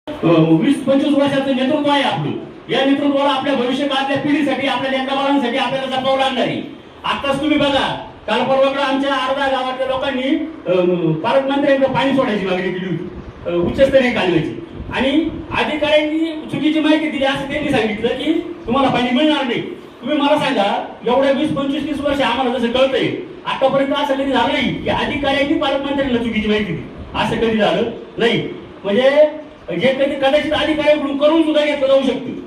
20-25 वर्षाचं नेतृत्व आहे आपलं. या नेतृत्वाला आपल्या भविष्यकाळातल्या पिढीसाठी, आपल्या लेकराबाळांसाठी आपल्याला जपावं लागणार आहे. आताच तुम्ही बघा, काल परवाकडे आमच्या अर्धा गावातल्या लोकांनी पालकमंत्र्यांकडे पाणी सोडायची मागणी केली होती, उच्चस्तरीय कालव्याची. आणि अधिकाऱ्यांनी चुकीची माहिती दिली असं त्यांनी सांगितलं की तुम्हाला पाणी मिळणार नाही. तुम्ही मला सांगा, एवढ्या 20-25-30 वर्ष आम्हाला जसं कळतंय, आतापर्यंत असं कधी झालं नाही की अधिकाऱ्यांनी पालकमंत्र्यांना चुकीची माहिती दिली. असं कधी झालं नाही. म्हणजे जे कधी कदाचित अधिकाऱ्यांकडून करून सुद्धा घेतलं जाऊ शकतं.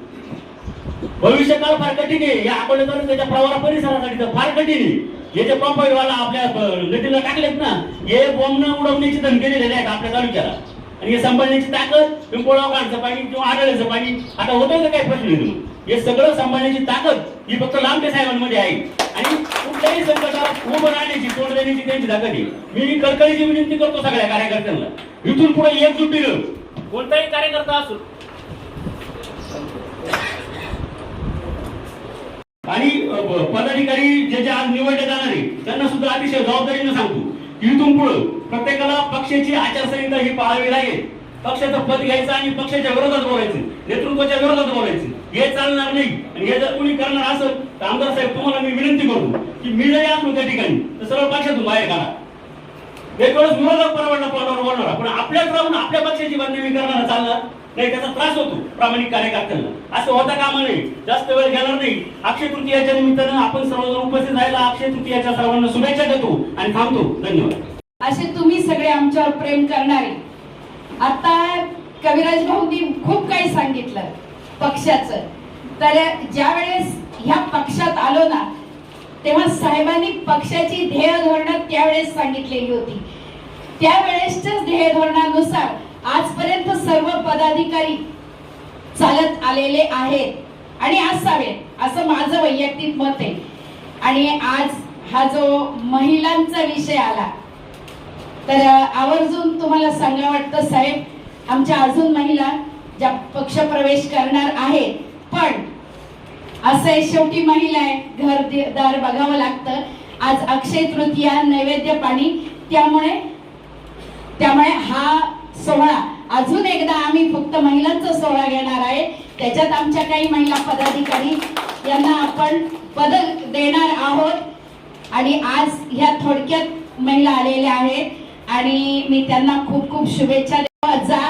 भविष्यकाळ फार कठीण आहे. या अकोला तालुक्याच्या प्रवारा परिसरासाठी तर फार कठीण आहे. हे जे पंपवाला आपल्या नदीला टाकलेत ना, हे बॉम्बनं उडवण्याची धमकी दिलेली आहेत आपल्या तालुक्याला. आणि हे सांभाळण्याची ताकद, पिंपोळाव काढचं पाणी किंवा आढळचं पाणी आता होतं का काही प्रश्न नाही. हे सगळं सांभाळण्याची ताकद ही फक्त लांबे साहेबांमध्ये आहे. आणि कुठल्याही संकटात उभं राहण्याची, तोंड देण्याची त्यांची ताकद आहे. मी कळकळीची विनंती करतो सगळ्या कार्यकर्त्यांना, इथून पुढे एकजुटीनं कोणताही कार्यकर्ता असो आणि पदाधिकारी जे आज निवडले जाणार आहे त्यांना सुद्धा अतिशय जबाबदारीने सांगतो की इथून पुढे प्रत्येकाला पक्षाची आचारसंहिता ही पाळावी लागेल. पक्षाचं पद घ्यायचं आणि पक्षाच्या विरोधात बोलायचं, नेतृत्वाच्या विरोधात बोलायचं हे चालणार नाही. आणि हे जर कोणी करणार असेल तर आमदार साहेब तुम्हाला मी विनंती करतो की मी जरी असलो त्या ठिकाणी तर सरळ पक्षातून बाहेर काढा. एक वेळेस विरोधक परवडला बोलणार, पण आपल्याच राहून आपल्या पक्षाची बदनामी करणारा चालणार नाही. त्याचा त्रास होतो प्रामाणिक कार्यकर्त्यांना. असं होता कामा नये. जास्त वेळ घेणार नाही. अक्षय तृतीयाच्या निमित्तानं आपण सर्वजण उपस्थित राहायला अक्षय तृतीयाच्या सर्वांना शुभेच्छा देतो आणि थांबतो. धन्यवाद. असे तुम्ही सगळे आमच्यावर प्रेम करणारे. आता कविराज भाऊंनी खूप काही सांगितलं पक्षाचं. तर ज्या वेळेस ह्या पक्षात आलो ना, तेव्हा साहेबांनी पक्षाची ध्येय धोरणं त्यावेळेस सांगितलेली होती. त्यावेळेसच्याच ध्येय धोरणानुसार आजपर्यंत सर्व पदाधिकारी चालत आलेले आहेत आणि असावेत असं माझं वैयक्तिक मत आहे. आणि आज हा जो महिलांचा विषय आला तर आवर्जून तुम्हाला सांगा वाटतं साहेब, आमच्या अजून महिला ज्या पक्षप्रवेश करणार आहेत, पण असं आहे शेवटी महिला आहे, घरदार बघावं लागतं. आज अक्षय तृतीया, नैवेद्य पाणी, त्यामुळे हा सोहळा अजून एकदा आम्ही फक्त महिलांचा सोहळा घेणार आहे. त्याच्यात आमच्या काही महिला पदाधिकारी यांना आपण पद देणार आहोत. आणि आज ह्या थोडक्यात महिला आलेल्या आहेत आणि मी त्यांना खूप खूप शुभेच्छा देतो. जा,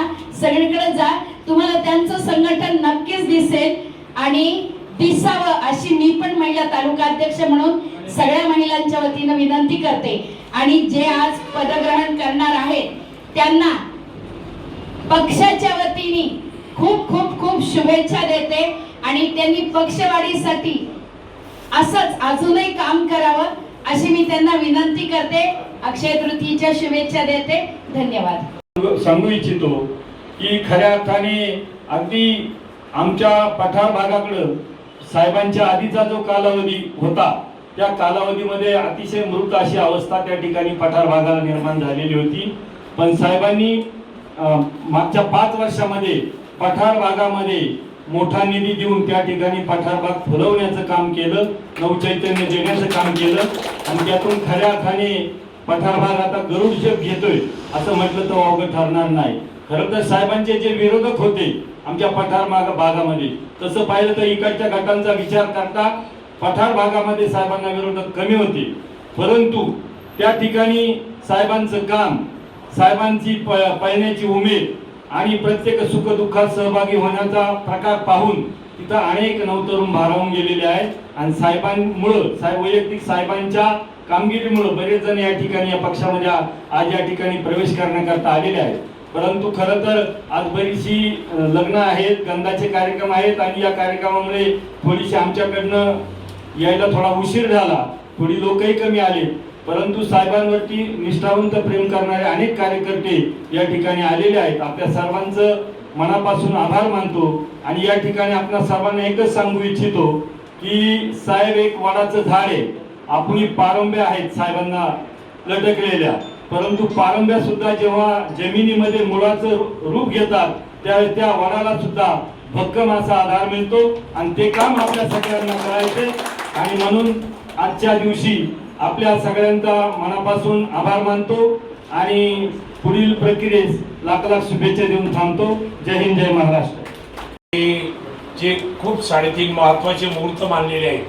सगळीकडे जा, तुम्हाला त्यांचं संघटन नक्कीच दिसेल आणि दिसावं अशी मी पण महिला तालुका अध्यक्ष म्हणून सगळ्या महिलांच्या वतीनं विनंती करते. आणि जे आज पदग्रहण करणार आहेत त्यांना पक्षाच्या वतीने खूप खूप खूप शुभेच्छा देते. आणि त्यांनी पक्षवाढीसाठी असंच अजूनही काम करावं अशी मी त्यांना विनंती करते. अक्षय तृतीयेच्या शुभेच्छा देते. धन्यवाद. सांगू इच्छितो की खऱ्या अर्थाने अगदी आमच्या पठार भागाकडे साहेबांच्या आधीचा जो कालावधी होता त्या कालावधीमध्ये अतिशय मृत अशी अवस्था त्या ठिकाणी पठार भागाला निर्माण झालेली होती. पण साहेबांनी मागच्या 5 वर्षामध्ये पठार भागामध्ये मोठा निधी देऊन त्या ठिकाणी पठार भाग फुलवण्याचं काम केलं, नवचैतन्य देण्याचं काम केलं. आणि त्यातून खऱ्या अर्थाने पठार भाग आता गरुडशेप घेतोय असं म्हटलं तर वावगं ठरणार नाही. खरं तर साहेबांचे जे विरोधक होते आमच्या पठार भागामध्ये, तसं पाहिलं तर इकडच्या गटांचा विचार करता पठार भागामध्ये साहेबांना विरोधक कमी होते. परंतु त्या ठिकाणी साहेबांचं काम, साहेबांची पळण्याची उमेद आणि प्रत्येक सुखदुःखात सहभागी होण्याचा प्रकार पाहून तिथं अनेक नवतरुण भारावून गेलेले आहेत. आणि साहेबांमुळं, वैयक्तिक साहेबांच्या कामगिरीमुळे बरेच जण या ठिकाणी या पक्षामध्ये आज या ठिकाणी प्रवेश करण्याकरता आलेले आहेत. परंतु खरं तर आज बरीचशी लग्न आहेत, गंधाचे कार्यक्रम आहेत आणि या कार्यक्रमामुळे थोडीशी आमच्याकडनं यायला थोडा उशीर झाला, थोडी लोकही कमी आले. परंतु साहेबांवरती निष्ठावंत प्रेम करणारे अनेक कार्यकर्ते या ठिकाणी आलेले आहेत. आपल्या सर्वांचं मनापासून आभार मानतो. आणि या ठिकाणी आपल्या सर्वांना एकच सांगू इच्छितो की साहेब एक वडाचं झाड आहे. आपण पारंब्या आहेत साहेबांना लटकलेल्या, परंतु पारंब्या सुद्धा जेव्हा जमिनीमध्ये मुळाचं रूप घेतात त्यावेळी त्या वडाला सुद्धा भक्कम असा आधार मिळतो. आणि ते काम आपल्या सगळ्यांना करायचे. आणि म्हणून आजच्या दिवशी आपल्या सगळ्यांचा मनापासून आभार मानतो आणि पुढील प्रक्रियेस लाख लाख शुभेच्छा देऊन थांबतो. जय हिंद, जय महाराष्ट्र. जे खूप 3.5 महत्वाचे मुहूर्त मानलेले आहेत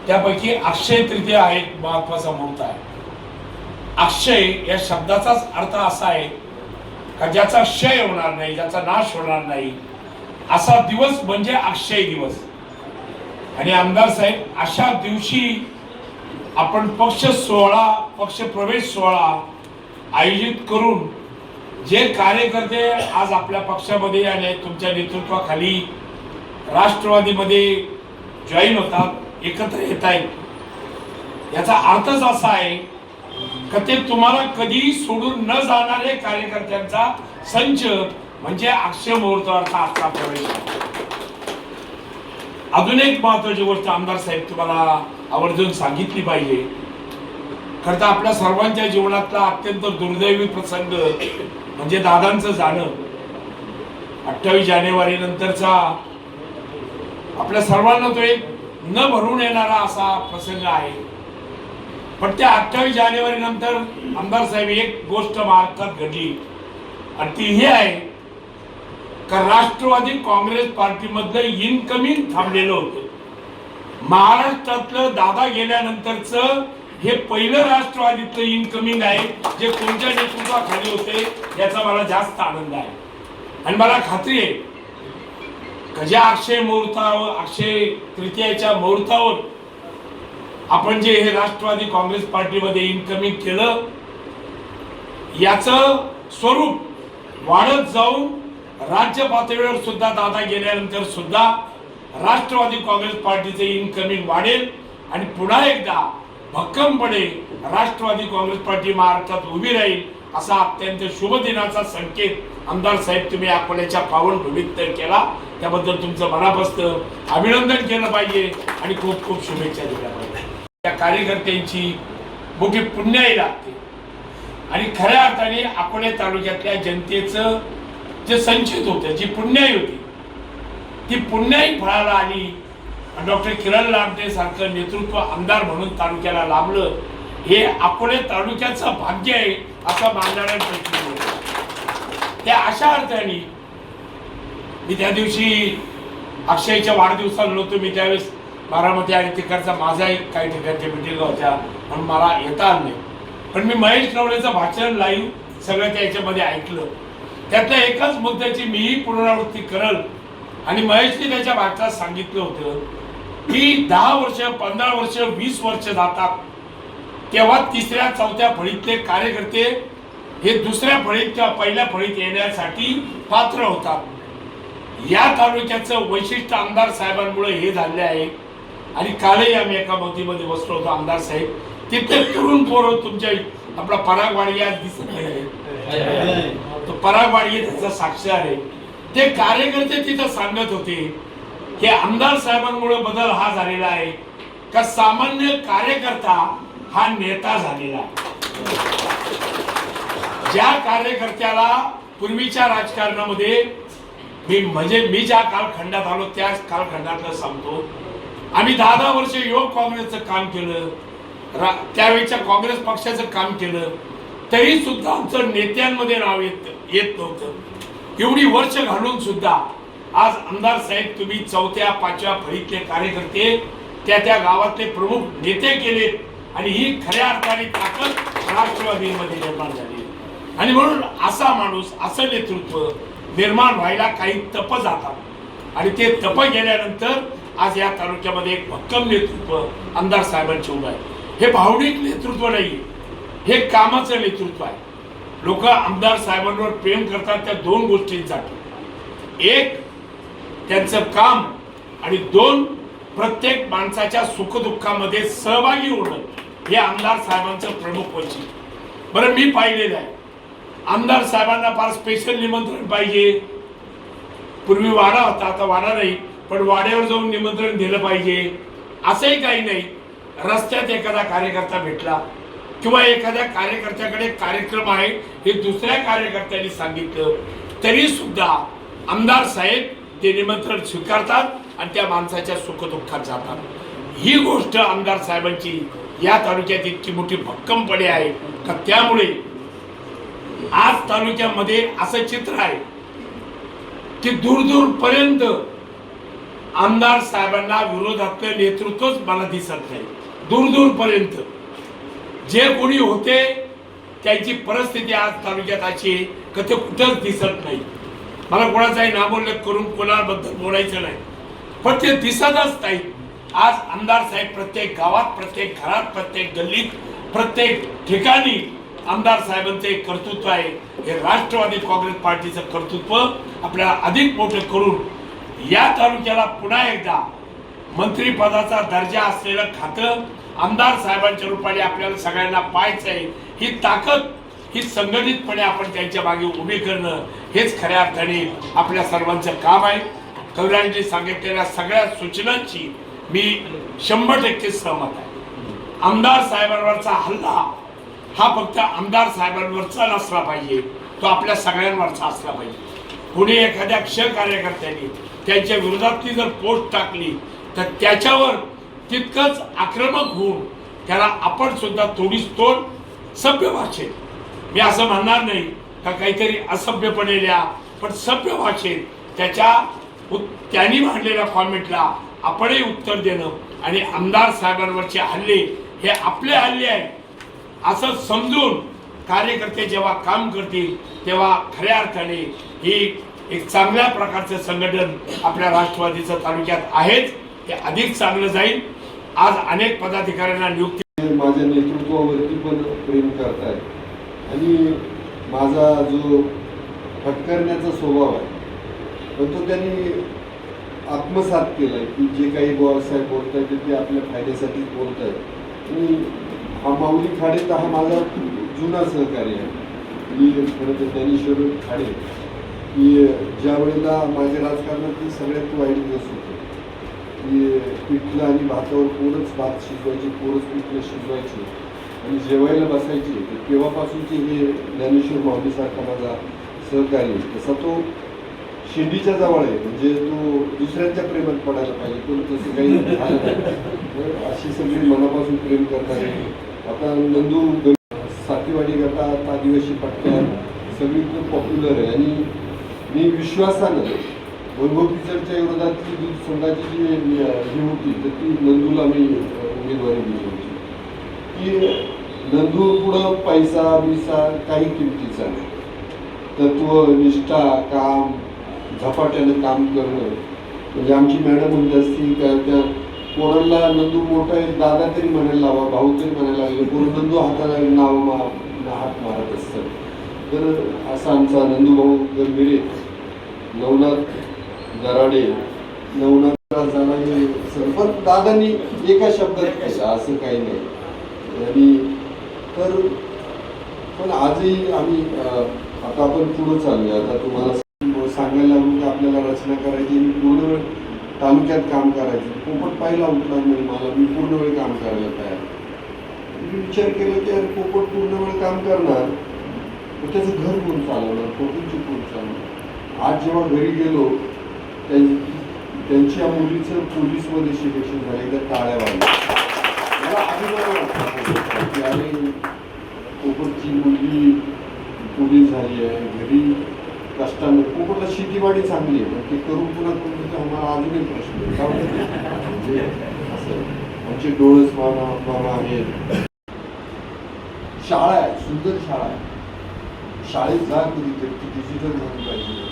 त्यापैकी अक्षय तृतीया हा एक महत्वाचा मुहूर्त आहे. अक्षय या शब्दाचाच अर्थ असा आहे का ज्याचा क्षय होणार नाही, ज्याचा नाश होणार नाही, असा दिवस म्हणजे अक्षय दिवस. आणि आमदार साहेब, अशा दिवशी आपण पक्ष प्रवेश सोहळा आयोजित करून जे कार्यकर्ते आज आपल्या पक्षामध्ये आणि तुमच्या नेतृत्वाखाली राष्ट्रवादीमध्ये जॉईन होतात, एकत्र येत आहेत, याचा अर्थच असा आहे का ते तुम्हाला कधी सोडून न जाणारे कार्यकर्त्यांचा संच म्हणजे अक्षय मुहूर्ताचा आजचा प्रवेश. अजून एक महत्वाची गोष्ट आमदार साहेब तुम्हाला आवर्जून सांगितली पाहिजे. खरं तर आपल्या सर्वांच्या जीवनातला अत्यंत दुर्दैवी प्रसंग म्हणजे दादांचं जाणं. 28 जानेवारी नंतरचा आपल्या सर्वांना तो एक न भरून येणारा असा प्रसंग आहे. पण त्या 28 जानेवारी नंतर आमदार साहेब एक गोष्ट महाराष्ट्रात घडली आणि ती ही आहे का राष्ट्रवादी काँग्रेस पार्टीमधलं इनकमिंग थांबलेलं होतं. महाराष्ट्रातलं दादा गेल्यानंतरचं हे पहिलं राष्ट्रवादीतलं इनकमिंग आहे जे कोणत्या नेतृत्वाखाली होते याचा मला जास्त आनंद आहे. आणि मला खात्री आहे का ज्या अक्षय तृतीयाच्या मुहूर्तावर आपण जे हे राष्ट्रवादी काँग्रेस पार्टीमध्ये इनकमिंग केलं याचं स्वरूप वाढत जाऊन राज्य पातळीवर सुद्धा दादा गेल्यानंतर सुद्धा राष्ट्रवादी काँग्रेस पार्टीचे इनकमिंग वाढेल आणि पुन्हा एकदा भक्कमपणे राष्ट्रवादी काँग्रेस पार्टी महाराष्ट्रात उभी राहील असा अत्यंत शुभ दिनाचा संकेत आमदार साहेब तुम्ही अकोल्याच्या पावनभूमीत केला. त्याबद्दल तुमचं मनापासून अभिनंदन केलं पाहिजे आणि खूप खूप शुभेच्छा दिल्या पाहिजे. त्या कार्यकर्त्यांची मोठी पुण्याई लागते आणि खऱ्या अर्थाने अकोले तालुक्यातल्या जनतेचं जे संचित होतं, जी पुण्याई होती, ती पुण्याई फळाला आली. डॉक्टर किरण लामटे सारखं नेतृत्व आमदार म्हणून तालुक्याला लाभलं हे अकोले तालुक्याचं भाग्य आहे असं मानणाऱ्यांपैकी होतं. त्या अशा अर्थाने मी त्या दिवशी अक्षयच्या वाढदिवसाला नव्हतो. मी त्यावेळेस बारामती आणि तिकडचा माझा एक काही ठिकाणच्या मिटिंग होत्या म्हणून मला येता आलं नाही. पण मी महेश नवलेचं भाषण लाईव्ह सगळं त्याच्यामध्ये ऐकलं. त्यातल्या एकाच मुद्द्याची मीही पुनरावृत्ती करल आणि महेशने त्याच्या भाषणात सांगितलं होतं की 10 वर्ष 15 वर्ष 20 वर्ष जातात तेव्हा 3ऱ्या 4थ्या फळीतले कार्यकर्ते हे 2ऱ्या फळीत किंवा पहिल्या फळीत येण्यासाठी पात्र होतात. या तालुक्याचं वैशिष्ट्य आमदार साहेबांमुळे हे झाले आहे. आणि कालही आम्ही एका मोतीमध्ये बसलो होतो आमदार साहेब, तिथे तरुण पोरं तुमच्या आपला परागवाडी आज दिसत आहे, तो परागवाडी त्याचा साक्षर आहे. ते कार्यकर्ते तिथं सांगत होते की आमदार साहेबांमुळे बदल हा झालेला आहे का सामान्य कार्यकर्ता हा नेता झालेला आहे. ज्या कार्यकर्त्याला पूर्वीच्या राजकारणामध्ये मी ज्या कालखंडात आलो त्या कालखंडातलं सांगतो. आम्ही 10 वर्ष युवक काँग्रेसचं काम केलं, त्यावेळेच्या काँग्रेस पक्षाचं काम केलं, तरी सुद्धा आमचं नेत्यांमध्ये नाव येत नव्हतं. एवढी वर्ष घालून सुद्धा आज आमदार साहेब तुम्ही 4थ्या 5व्या फळीतले कार्यकर्ते त्या गावातले प्रमुख नेते केले आणि ही खऱ्या अर्थाने ताकद राष्ट्रवादीमध्ये निर्माण झाली. आणि म्हणून असा माणूस, असं नेतृत्व निर्माण व्हायला काही तप जातात आणि ते तप गेल्यानंतर आज या तालुक्यामध्ये एक भक्कम नेतृत्व आमदार साहेबांचे उभं आहे. हे भावनिक नेतृत्व नाही, हे कामाचं नेतृत्व आहे. लोक आमदार साहेबांवर प्रेम करतात त्या 2 गोष्टींसाठी. एक त्यांचं काम आणि 2 प्रत्येक माणसाच्या सुखदुःखामध्ये सहभागी होणं हे आमदार साहेबांचं प्रमुख वैशिष्ट्य. बरं, मी पाहिलेलं आहे आमदार साहेबांना फार स्पेशल निमंत्रण पाहिजे. पूर्वी वाडा होता, आता वाडा नाही, पण वाड्यावर जाऊन निमंत्रण दिलं पाहिजे असंही काही नाही. रस्त्यात एखादा कार्यकर्ता भेटला किंवा एखाद्या कार्यकर्त्याकडे कार्यक्रम आहे हे दुसऱ्या कार्यकर्त्यांनी सांगितलं तरी सुद्धा आमदार साहेब ते निमंत्रण स्वीकारतात आणि त्या माणसाच्या सुखदुःखात जातात. ही गोष्ट आमदार साहेबांची या तालुक्यात इतकी मोठी भक्कमपणे आहे का त्यामुळे आज तालुक्यामध्ये असं चित्र आहे की दूर दूर पर्यंत आमदार साहेबांना विरोधातलं नेतृत्वच मला दिसत नाही. दूर दूर पर्यंत जे कोणी होते त्यांची परिस्थिती आज तालुक्यात अशी की ते कुठंच दिसत नाही. मला कोणाचाही नामोल्लेख करून कोणाबद्दल बोलायचं नाही, पण ते दिसतच नाही. आज आमदार साहेब प्रत्येक गावात, प्रत्येक घरात, प्रत्येक गल्लीत, प्रत्येक ठिकाणी आमदार साहेबांचे कर्तृत्व आहे. हे राष्ट्रवादी काँग्रेस पार्टीचं कर्तृत्व आपल्याला अधिक मोठं करून या तालुक्याला पुन्हा एकदा मंत्रिपदाचा दर्जा असलेलं खातं आमदार साहेबांच्या रूपाने आपल्याला सगळ्यांना पाहायचं आहे. ही ताकद, ही संघटितपणे आपण त्यांच्या मागे उभी करणं हेच खऱ्या अर्थाने आपल्या सर्वांचं काम आहे. कविराजांनी सांगितलेल्या सगळ्या सूचनांची मी 100% सहमत आहे. आमदार साहेबांवरचा हल्ला हा फक्त आमदार साहेबांवरचा नसला पाहिजे, तो आपल्या सगळ्यांवरचा असला पाहिजे. कोणी एखाद्या क्ष कार्यकर्त्यांनी त्यांच्या विरोधातली जर पोस्ट टाकली तर त्याच्यावर तितकंच आक्रमक होऊन त्याला आपण सुद्धा थोडीच तोड सभ्य भाषेत, मी असं म्हणणार नाही का काहीतरी असभ्यपणे लिहा, पण सभ्य भाषेत त्यांनी मांडलेल्या कॉमेंटला आपणही उत्तर देणं आणि आमदार साहेबांवरचे हल्ले हे आपले हल्ले आहेत असं समजून कार्यकर्ते जेव्हा काम करतील तेव्हा खऱ्या अर्थाने ही एक चांगल्या प्रकारचं संघटन आपल्या राष्ट्रवादीचं तालुक्यात आहेच, ते अधिक चांगलं जाईल. आज अनेक पदाधिकाऱ्यांना नियुक्ती माझ्या नेतृत्वावरती पण प्रेम करतायत आणि माझा जो फटकारण्याचा स्वभाव आहे पण तो त्यांनी आत्मसात केलाय की जे काही साहेब बोलत आहेत ते आपल्या फायद्यासाठीच बोलत आहेत. आणि हा माऊली खाडे तर हा माझा जुना सहकारी आहे. मी खरं तर ज्ञानेश्वर खाडे की ज्या वेळेला माझ्या राजकारणातली सगळ्यात वाईट दिवस होते की पिठलं आणि भातावर पोरच भात शिजवायचे, पोरच पिठलं शिजवायचे आणि जेवायला बसायचे. तेव्हापासूनचे हे ज्ञानेश्वर माऊलीसारखा माझा सहकारी तसा तो शिंदीच्या जवळ आहे, म्हणजे तो दुसऱ्यांच्या प्रेमात पडायला पाहिजे पण तसं काही झालं नाही. अशी सगळी मनापासून प्रेम करणारे आता नंदू सातीवाडी गटात आदिवासी पट्ट्यात सगळीकडे पॉप्युलर आहे. आणि मी विश्वासानं वैभव पिचडच्या विरोधातली दूध संघाची जी ही होती तर ती नंदूला मी उमेदवारी दिली होती की नंदू पुढं पैसा बिसा काही किमतीचा नाही, तत्व निष्ठा काम झपाट्यानं काम करणं. म्हणजे आमची मॅडम म्हणत असती का त्या पोरांना नंदू मोठा आहे दादा तरी म्हणायला लावा, भाऊ तरी म्हणायला लागले, पोरं नंदू हाताला हात मारत असतात. तर असा आमचा नंदू भाऊ गंभीरे, नवनाथ दराडे, नवनाथ झाला हे पण दादांनी एका शब्दात केलं असं काही नाही. आणि तर पण आजही आम्ही आता आपण पुढं चालूया. आता तुम्हाला सांगायला लागून आपल्याला रचना करायची, मी पूर्ण वेळ तालुक्यात काम करायचं. पोपट पाहिला उठला नाही मला, मी पूर्ण वेळ काम करायला तयार. मी विचार केला की अरे पोपट पूर्ण वेळ काम करणार तर त्याचं घर कोण चालवणार, पोपटची कोण चालवणार. आज जेव्हा घरी गेलो त्यांच्या मुलीचं पोलीसमध्ये सिलेक्शन झालं, एकदा टाळ्या वाजल्या. मला अभिमान वाटला की अरे पोपटची मुलगी पोलीस झाली आहे, घरी कष्टानं. पोपटला शेतीवाडी चांगली आहे पण ते करून पुन्हा कोणतं आम्हाला अजूनही प्रश्न म्हणजे असं आमचे डोळस मामा आहेत. शाळा आहे, सुंदर शाळा आहे. शाळेत जा कधीतरी ती डिजिटल झाली पाहिजे.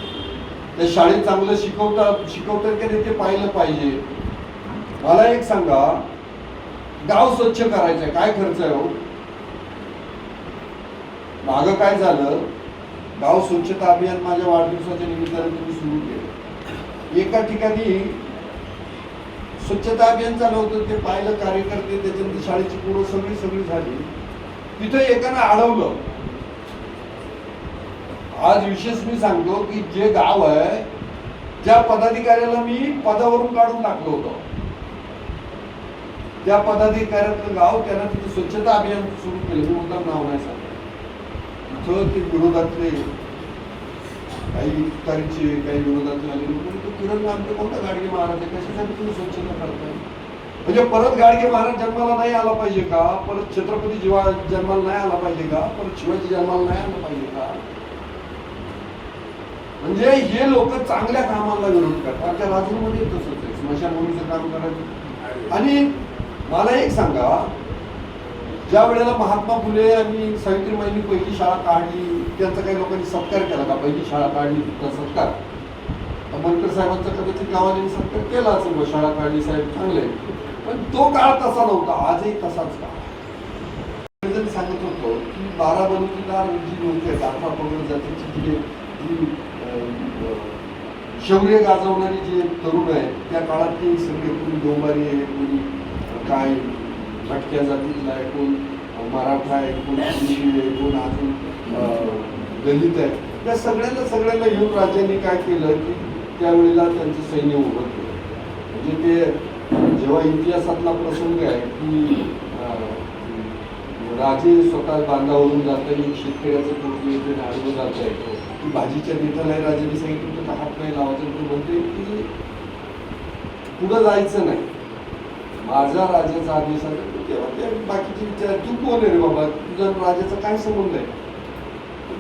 त्या शाळेत चांगलं शिकवतात का ते पाहिलं पाहिजे. मला एक सांगा, गाव स्वच्छ करायचंय काय खर्च आहे हो? मागं काय झालं, गाव स्वच्छता अभियान माझ्या वाढदिवसाच्या निमित्ताने तुम्ही सुरू केलं. एका ठिकाणी स्वच्छता अभियान चालू होतं, ते पाहिलं कार्यकर्ते, त्याच्यानंतर शाळेची पोरं सगळी झाली. तिथं एकानं अडवलं. आज विशेष मी सांगतो की जे गाव आहे ज्या पदाधिकाऱ्याला मी पदावरून काढून टाकलं होतं त्या पदाधिकाऱ्याचं गाव त्यानं तिथे स्वच्छता अभियान सुरू केलं. मी मुद्दाम नाव नाही सांगतो. तिथं ते विरोधातले काही तुतारीचे काही विरोधातले आले लोक किरण आमचे कोणता गाडगे महाराज आहे, कशासाठी तुम्ही स्वच्छता करताय? म्हणजे परत गाडगे महाराज जन्माला नाही आला पाहिजे का? परत छत्रपती जन्माला नाही आला पाहिजे का? परत शिवाजी जन्माला नाही आला पाहिजे का? म्हणजे हे लोक चांगल्या कामाला विरोध करतात. आमच्या राजूरमध्ये तसंच आहे, स्मशानभूमीचं काम करायचं. आणि मला एक सांगा, ज्या वेळेला महात्मा फुले आणि सावित्रीबाईंनी पहिली शाळा काढली, त्यांचा काही लोकांनी सत्कार केला का? पहिली शाळा काढली तर सत्कार, आंबेडकर साहेबांचा कदाचित गावाने सत्कार केला असेल, शाळा काढली साहेब चांगले, पण तो काळ तसा नव्हता, आजही तसाच काळ. मी सांगत होतो की बाराबंकीला जी लोक आहेत, 18 पगड जातीची जी शौर्य गाजवणारी जे तरुण आहेत, त्या काळात ते सगळे कोणी डोंबारी आहे, कोणी काय भटक्या जातीतला आहे, कोण मराठा आहे, कोण शिंदे आहे, कोण अजून दलित आहे, त्या सगळ्यांना घेऊन राज्यांनी काय केलं की त्यावेळेला त्यांचं सैन्य उभं केलं. म्हणजे ते जेव्हा इतिहासातला प्रसंग आहे की राजे स्वतः बांधावरून जात आहे, शेतकऱ्याचं पोट येते आडवं जात आहे की भाजीच्या देठाला राजाने सांगितलं तर हात नाही लावायचं, तो म्हणते की पुढं जायचं नाही, माझा राजाचा आदेश आहे. तेव्हा ते बाकीचे विचार, तू कोण आहे रे बाबा, तुझा राजाचा काय संबंध आहे?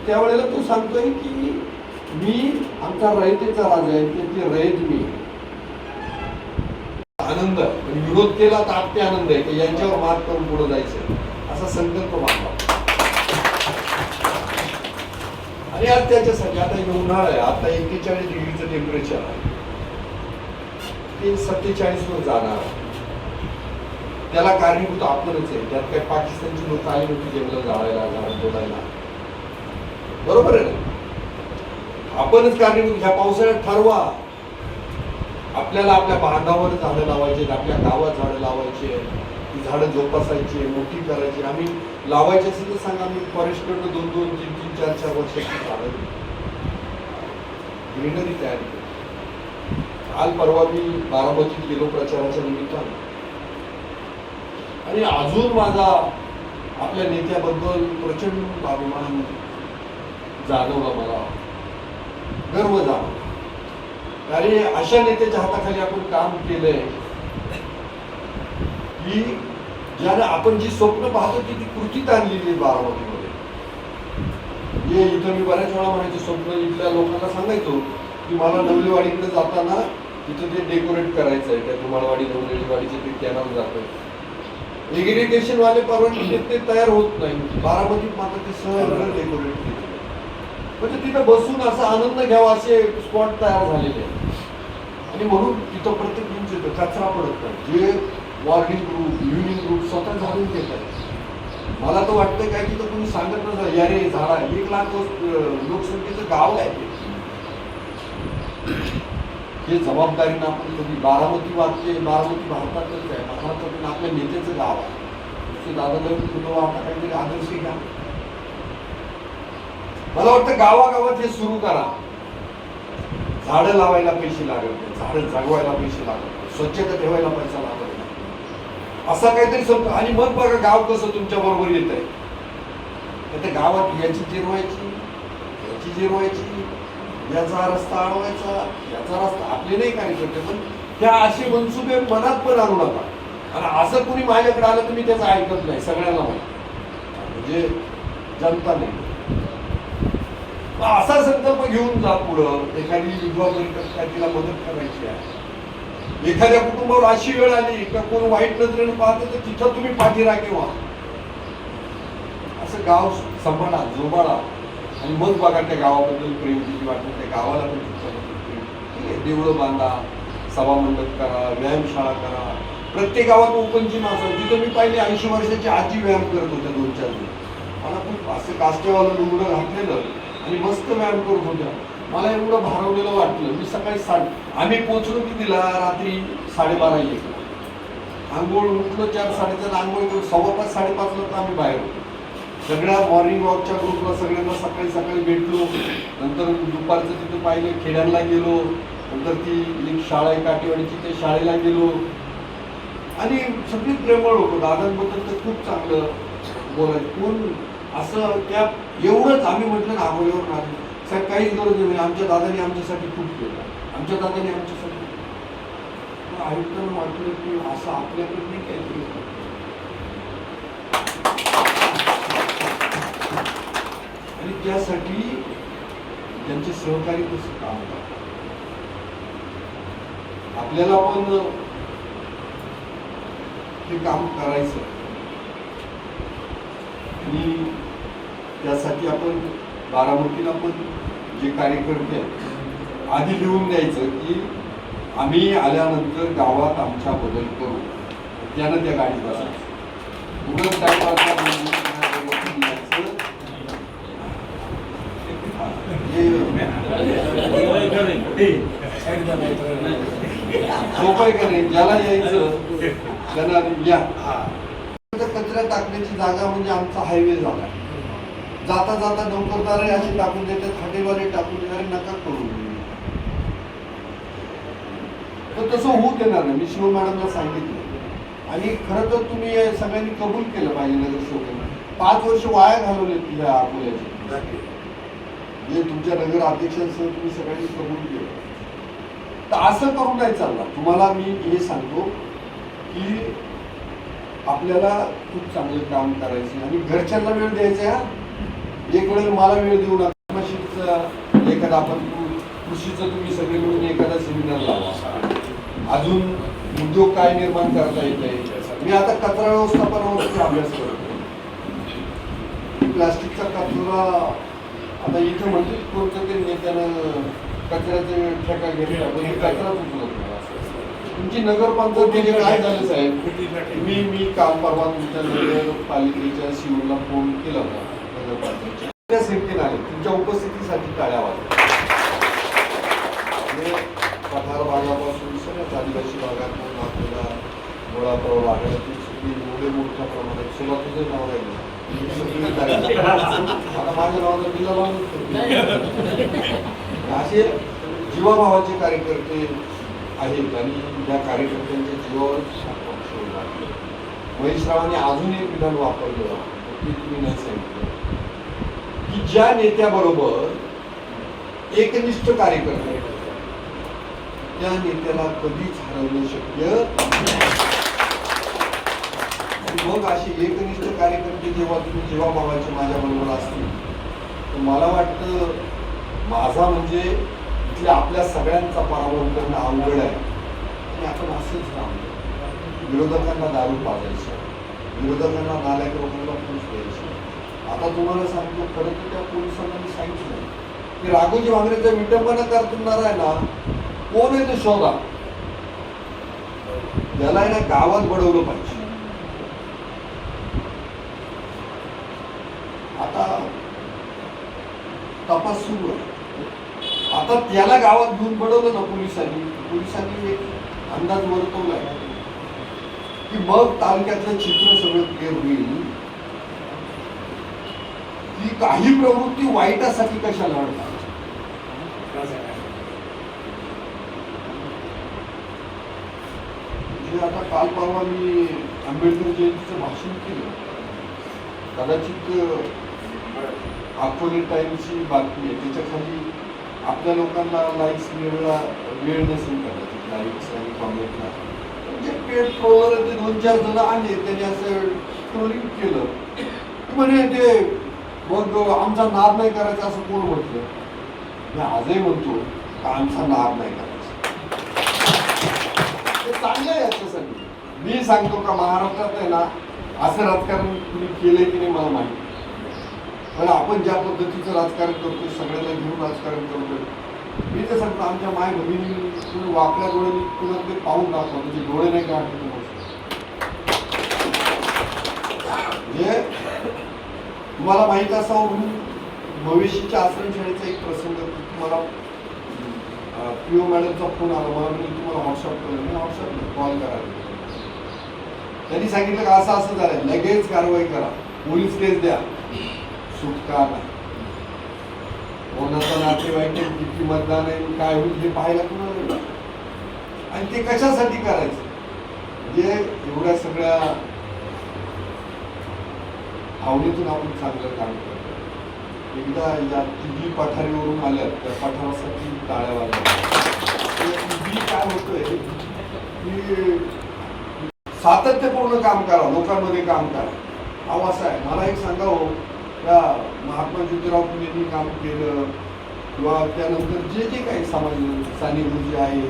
त्यावेळेला तो सांगतोय की मी आमचा रयतेचा राजा आहे, त्याची रयत मी. आनंद, विरोध केला तर आपले आनंद आहे की यांच्यावर मात करून पुढे जायचं, असा संकल्प मानला. आणि आज त्याच्यासाठी आता उन्हाळा आहे, आता 41 डिग्रीचं टेम्परेचर आहे, ते 47 वर जाणार आहे. त्याला कारणीभूत आपणच आहे. त्यात काही पाकिस्तानची लोक आली होती जंगल जाळायला, झाड तोडायला, बरोबर आहे ना? आपणच कारणीभूत. ह्या पावसाळ्यात ठरवा, आपल्याला आपल्या बांधावर झाडं लावायचे, आपल्या गावात झाडं लावायचे, ती झाडं जोपासायची, मोठी करायची. आम्ही लावायची असेल तर सांगा, आम्ही फॉरेस्टकडनं 2-2, 3-3, 4-4 वर्षाची झाडं ग्रीनरी तयार केली. काल परवा मी बारामतीत गेलो प्रचाराच्या निमित्तानं, आणि अजून माझा आपल्या नेत्याबद्दल प्रचंड अभिमान जाणवला, मला गर्व जाणवला. आणि अशा नेत्याच्या हाताखाली आपण काम केलंय की ज्याने आपण जी स्वप्न पाहतो ती कृतीत आणलेली आहे बारामतीमध्ये. जे इथं मी बऱ्याच वेळा म्हणायचे, स्वप्न इथल्या लोकांना सांगायचो की मला नवलेवाडीकडे जाताना तिथं ते डेकोरेट करायचं आहे, त्या धुमाळवाडी नवलेवाडीचे ते कॅनल जातं, इरिगेशन वाले परवानगी ते तयार होत नाही. बारामतीत मात्र ते सगळं डेकोरेट केलं, म्हणजे तिथं बसून असा आनंद घ्यावा असे स्पॉट तयार झालेले आहेत. आणि म्हणून तिथं प्रत्येक दिवशी येतं, कचरा पडत नाही. जे मॉर्निंग ग्रुप, इव्हिनिंग ग्रुप स्वतः झाडून घेत आहेत. मला तर वाटतं काय तिथं कोणी सांगत नसतं, यारे झाडा 1 लाख लोकसंख्येचं गाव आहे हे जबाबदारीनं आपण कधी. बारामती वाचते, बारामती भारतातच आहे, महाराष्ट्रातून आपल्या नेत्याचं गाव आहे. दादा फुलं आता काहीतरी आदर्श घ्या. मला वाटतं गावागावात हे सुरू करा. झाडं लावायला पैसे लागत नाही, झाडं जगवायला पैसे लागत नाही, स्वच्छता ठेवायला पैसा लागत नाही, असा काहीतरी समजा. आणि मग बघा गाव कसं तुमच्या बरोबर येत आहे. त्या गावात याची जिरवायची, याची जिरवायची, याचा रस्ता अडवायचा, याचा रस्ता. आपले नाही कार्यकर्ते, पण त्या असे मनसुबे मनात पण आणू नका. आणि असं कुणी माझ्याकडे आलं तर मी त्याचं ऐकत नाही, सगळ्यांना माहिती, म्हणजे जनता नाही. असा संकल्प घेऊन जा पुढं. एखादी विधवा काय तिला मदत करायची आहे, एखाद्या कुटुंबावर अशी वेळ आली का कोण वाईट नजरेने पाहतं तर तिथं तुम्ही पाठीराखे व्हा. असं गाव सांभाळा, जोबाळा, आणि मग बघा त्या गावाबद्दल प्रेम किती वाटतं, त्या गावाला पण प्रेम. देवळं बांधा, सभामंडप करा, व्यायामशाळा करा. प्रत्येक गावात ओपन जिम असावं. तिथं मी पाहिले 80 वर्षाची आजी व्यायाम करत होत्या 2-4 दिवस. मला खूप असं कास्टेवालं लुगडं घातलेलं आणि मस्त व्यायाम करत होत्या. मला एवढं भारवलेलं वाटलं. मी सकाळी आम्ही पोचलो कितीला, रात्री 12:30-1 आंघोळ उठलो 4-4:30 आंघोळ करून 5:15-5:30 ला आम्ही बाहेर होतो. सगळ्या मॉर्निंग वॉकच्या ग्रुपला सगळ्यांना सकाळी भेटलो. नंतर दुपारचं तिथं पाहिलं, खेड्यांना गेलो. नंतर ती एक शाळा आहे काटेवाडीची, त्या शाळेला गेलो. आणि सगळी प्रेमळ होतो. दादांबद्दल तर खूप चांगलं बोलायचं. कोण असं त्या एवढंच आम्ही म्हटलं ना, आंघोळीवर नाही साहेब काहीच गरज नाही, आमच्या दादाने आमच्यासाठी खूप केलं, आमच्या दादाने आमच्यासाठी. आयुक्तांना वाटलं की असं आपल्याकडे नाही काहीतरी. आणि त्यासाठी त्यांचे सहकारी कसं काम करतात. आपल्याला पण हे काम करायचं आणि त्यासाठी आपण बारामतीला पण जे कार्यकर्ते आहेत आधी लिहून द्यायचं की आम्ही आल्यानंतर गावात आमच्या बदल करू, त्यानं त्या गाडीत बसायचं. उगाच टाइमपासला बोलून सोपं का नाही, ज्याला यायचं त्यांना या. कचरा टाकण्याची जागा म्हणजे आमचा हायवे झाला. जाता जाता नोकरदार अशी टाकून देतात, हॉटेलवाले टाकून देणारे नका करू. तर तसं होऊ देणार नाही. मी शिव मॅडमला सांगितलं आणि खरं तर तुम्ही सगळ्यांनी कबूल केलं पाहिजे. नगरसेवकांनी 5 वर्ष वाया घालवले या अकोल्याचे. म्हणजे तुमच्या नगर अध्यक्षांसह तुम्ही सगळ्यांनी कबूल केलं. तर असं करून नाही चालणार. तुम्हाला मी हे सांगतो की आपल्याला खूप चांगलं काम करायचं आणि घरच्यांना वेळ द्यायचा. एक वेळेला मला वेळ देऊ नका. एखादा आपण कृषीचं तुम्ही सगळे मिळून एखादा सेमिनार लावा. अजून उद्योग काय निर्माण करता येत आहे. मी आता कचरा व्यवस्थापनावर अभ्यास करतो. प्लास्टिकचा कचरा आता इथं म्हणते कोणतं तरी नेत्यानं कचऱ्याचे ठेका घेतला कचरा उचलत नाही. तुमची नगरपंचायत काय झालं साहेब, मी काल परवा तुमच्या नगरपालिकेच्या सीओला फोन केला होता. नगरपालिकेच्या सेफ्टी नाही तुमच्या उपस्थितीसाठी टाळ्या वाजल्या. पठार भागापासून सगळ्याच आदिवासी भागातून आपल्याला मुळाप्रव लागण्याची एवढे मोठ्या प्रमाणात सुरुवातीचं नाव राहिलं. आता माझ्या नावाला दिला असे जीवाभावाचे कार्यकर्ते आहेत आणि त्या कार्यकर्त्यांच्या जीवावर महेशरावांनी अजून एक विधान वापरलं ते तुम्ही नाही सांगितलं की ज्या नेत्याबरोबर एकनिष्ठ कार्यकर्ते त्या नेत्याला कधीच हरवणं शक्य. मग असे एकनिष्ठ कार्यकर्ते जेव्हा तुम्ही जीवाभावाचे माझ्या बरोबर असतील तर मला वाटतं माझा म्हणजे इथल्या आपल्या सगळ्यांचा पराभव करणं अवघड आहे. आणि आपण असंच राहतो. विरोधकांना दारू पाजायचं, विरोधकांना नालायक लोकांना फूस द्यायची. आता तुम्हाला सांगतो खरं तर त्या पोलिसांना मी सांगितलं की राघोजी भांगरेचा विटंबना करणार आहे ना कोण आहे ते शोधा. त्याला आहे ना गावात बडवलं पाहिजे. आता तपास सुरू आहे. आता त्याला गावात घेऊन पडवलं ना पोलिसांनी एक अंदाज वर्तवलाय की मग तालुक्यातलं चित्र सगळं क्लिअर होईल की काही प्रवृत्ती वाईटासाठी कशा लढतात. आता काल परवा मी आंबेडकर जयंतीचं भाषण केलं. कदाचित अकोले टाइम्सची बातमी आहे त्याच्या खाली आपल्या लोकांना लाईक्स मिळायला वेळ नसेल कदाचित लाईक्स आणि कॉमेंटला. म्हणजे पेट ट्रोलर ते 2-4 जण आले त्यांनी असं ट्रोलिंग केलं म्हणजे ते मग आमचा नाद नाही करायचा असं कोण म्हटलं. मी आजही म्हणतो आमचा नाद नाही करायचा. ते चांगलं आहे याच्यासाठी. मी सांगतो का महाराष्ट्रात आहे ना असं राजकारण तुम्ही केलंय की नाही मला माहिती पण आपण ज्या पद्धतीचं राजकारण करतो सगळ्यांना घेऊन राजकारण करतोय. मी तर सांगतो आमच्या माय भगिनी तुम्ही वाकड्या डोळ्यांनी तुला ते पाहून दाखवा म्हणजे डोळे नाही काढले म्हणजे तुम्हाला माहित असावं म्हणून भविष्याच्या आश्रमशाळेचा एक प्रसंग तुम्हाला पीओ मॅडमचा फोन आला. मला म्हणजे तुम्हाला व्हॉट्सअप करेल मी व्हॉट्सअप कॉल करा. त्यांनी सांगितलं का असं असं झालं लगेच कारवाई करा पोलीस केस द्या. सुटका नाही. कोणाचा नातेवाईक किती मतदान आहे काय होईल हे पाहायला कुणाला आणि ते कशासाठी करायचं म्हणजे एवढ्या सगळ्या भावनेतून आपण चांगलं काम करतो. एकदा या तिघी पठारीवरून आल्या त्या पठारासाठी टाळ्या वाजल्या. काय होतंय की सातत्यपूर्ण काम करा लोकांमध्ये काम करा. अहो असं आहे मला एक सांगा हो त्या महात्मा ज्योतिराव फुलेंनी काम केलं किंवा त्यानंतर जे जे काही समाज स्थानिक ऊर्जा आहे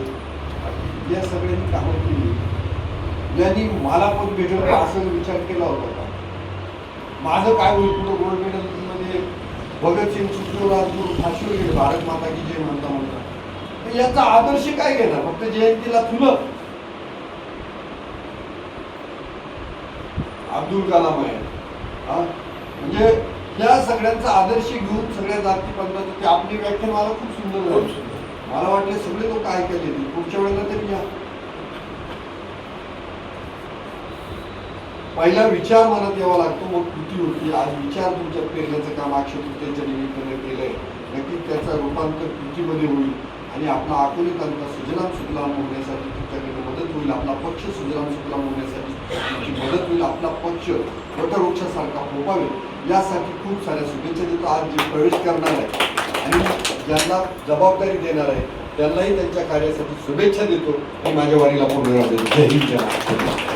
या सगळ्यांनी कामं केली यांनी मला पण भेटेल का असं विचार केला होता का? माझं काय होईल पुढं गोल्ड मेडलमध्ये भगतसिंग सुखदेव राजगुरू फाशीवर गेले भारत माता की जय म्हणता म्हणता तर याचा आदर्श काय घेणार? फक्त जयंतीला फुलं अब्दुल कलाम आहे हा म्हणजे या सगळ्यांचा आदर्श घेऊन सगळ्या जाती पंथाचे ते आपली व्याख्यान मला खूप सुंदर झाली. मला वाटलं सगळे लोक ऐकायला येतील पुढच्या वेळेला तरी या पहिला विचार मनात यावा लागतो मग कृती होती. आज विचार तुमच्या पेरण्याचं काम अक्षय तृतीयेच्या निमित्ताने केलंय नक्कीच त्याचा रूपांतर कृतीमध्ये होईल आणि आपला अकोले तालुका सुजलाम सुफलाम होण्यासाठी तुमच्याकडे मदत होईल. आपला पक्ष सुजलाम सुफलाम होण्यासाठी तुमची मदत होईल. आपला पक्ष वटवृक्षासारखा फोपावेल यासाठी खूप साऱ्या शुभेच्छा देतो. आज जे प्रवेश करणार आहे आणि ज्यांना जबाबदारी देणार आहे त्यांनाही त्यांच्या कार्यासाठी शुभेच्छा देतो आणि माझ्या वारीला पूर्ण देतो. जय हिंद जय महाराष्ट्र.